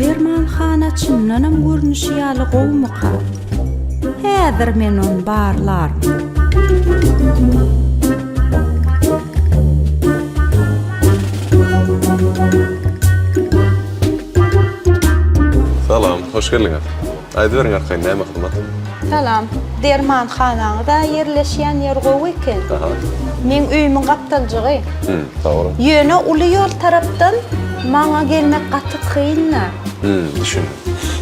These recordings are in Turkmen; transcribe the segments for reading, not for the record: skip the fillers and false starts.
dermanxana çınlanam görünüşýaly gowmuka. Häzir men onu barlar. Salam, hoş geldiniz. Aýdyberin arkaýyn näme hyzmat? Salam, dermanxanaňyzda yerleşýän ýer gowy eken. Men öýümün gapdaljygy. Sağ olun. Ýöne uly ýol tarapdan maňa gelmek gaty kynna. Düşün.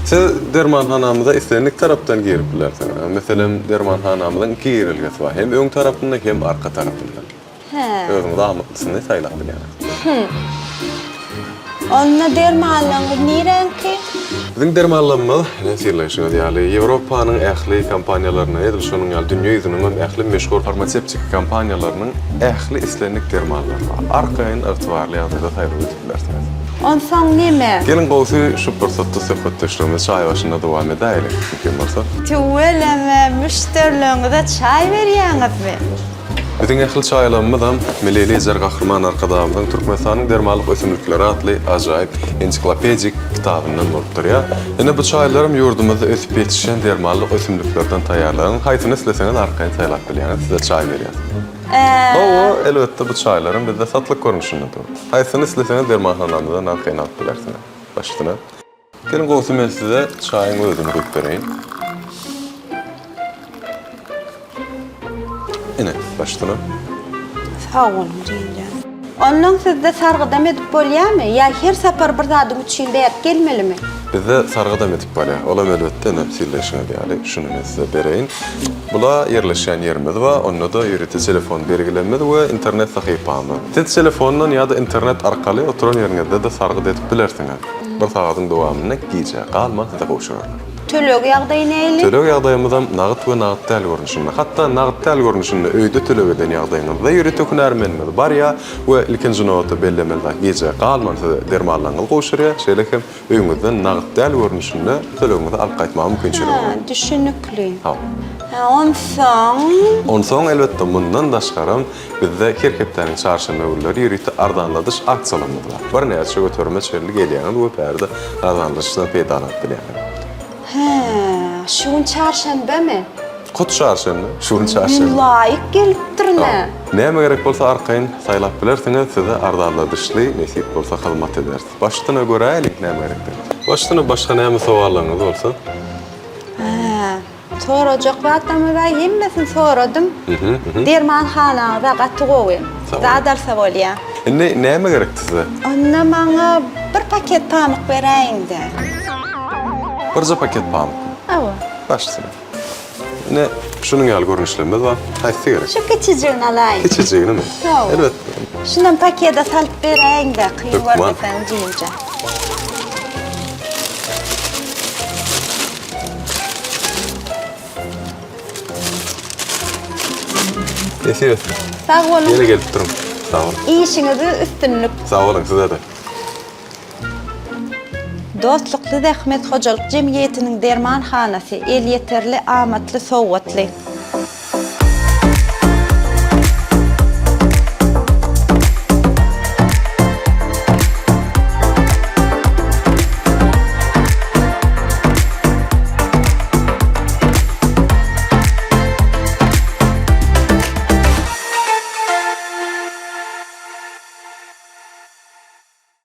Siz dermanhanamyza islenlik tarapdan girip bilersiň. Meselem dermanhanamyzyň iki girilgesi bar. Hem öň tarapyndan hem arka tarapyndan. Özüňiz amytlysyny saýlap bilýär. Onna dermanlaryň nirenki? Bizim dermanlanmaz, nesirleşiňiz ýaly Ýewropanyň ähli kompaniýalaryna, ýa-da şonuň ýaly dünýä ýüzüniň ähli meşhur farmasevtik kompaniýalarynyň ähli islenlik dermanlary bar. Arkaýyn ygtybarly ýagdaýda saýlap ediplersiňiz. On soň näme? Gelin gowy şu pursatda söhbetleşdirmemiz çay başynda dowam edäýlik. Mümkin bolsa. Tüweleme müşterilerinize çay berýäňizmi? Bizim ähli çaýlamyzam Meleli Ezer Gahrman arkadamyň Türkmenistanyň dermanlyk ösümlikleri adly ajaýyp ensiklopedik kitabyndan bolup durýar. Ene bu çaýlarym ýurdumyzda ösüp ýetişen dermanlyk ösümliklerden taýýarlanan. Haýsyny isleseňiz arkaýyn saýlap bilýäňiz, size çay berýär. Elbette bu çaylarım bizde satlık görünüşündedir. Haýsyny isleseňiz dermanhanamyzdan arkaýyn alyp bilersiňiz. Başlyna. Gelin gowy men size çaýyň özüni goýup bereyim. Ene, başlyna. Sağ olun diýilýär. Ondan sizde sargydam edip bolýarmy? Ýa her sapar bir zadyň üçin beýip gelmelimi? Bizde sargydam edip bolýar. Olam elbette näpsilleşiňiz ýaly şuny men size bereýin. Bula yerleşen yerimiz we onda da ýüreti telefon belgilenmedi we internet sahypamy. Siz telefondan ýa-da internet arkaly oturan ýeriňizde de sargyd edip bilersiňiz. Bir sagatyň dowamyna giýje galman size goşurar. Tölök ýagdaýy näli? Tölök ýagdaýymyzam nagyt we nagyt däl görnüşinde, hatda nagyt däl görnüşinde öýde tölök eden ýagdaýymyzda ýüreti hünärmenimiz bar ýa we ilkinji nowatda bellemelde giýje galman size dermanlaňyl goşurýar. Şeýlekem öýüňizden nagyt däl görnüşinde tölögiňizi alyp gaýtmak mümkinçiligi bar. Düşünükli. On soň elbette mundan daşgaram bizde kerkepläriň çarşamba günleri ýüreti ardanladyş aksiýalarymyz bar. Bir näçe götürme çerli gelýän we perde ardanladyşdan peýdalanýar bilýär. Şuň çarşambamy? Kut çarşamba, şuň çarşamba. Laýyk gelipdirne. Näme gerek bolsa arkaýyn saýlap bilersiňiz, size ardanladyşly nesip bolsa hyzmat edersiz. Başlyna göräýlik näme gerekdir. Başlyna başga näme sowallaryňyz bolsa? Sorajak wagtamy bar, hemmesini soradym. Dermanhanaňyza gaty gowy. Zadar sawalya. Näme gerekdir size? Onda maňa bir paket pamuk beräýin-de. Bir paket pamuk. Awa. Başlyna. Ne şunun ýaly görnüşlerimiz bar. Haýsy gerek? Şu kiçijigini alaýyn. Kiçijigini mi? Elbette. Şundan paketde salyp beräýin-de, kyýyp bermeseň diýince. Esir. Sağ olun. Yere gelip durun. Sağ olun. İşinizi üstünlük. Sağ olun size de. Dostlukly Zähmet Hojalyk Jemgyýetiniň dermanhanasy el ýeterli amatly sowgatly.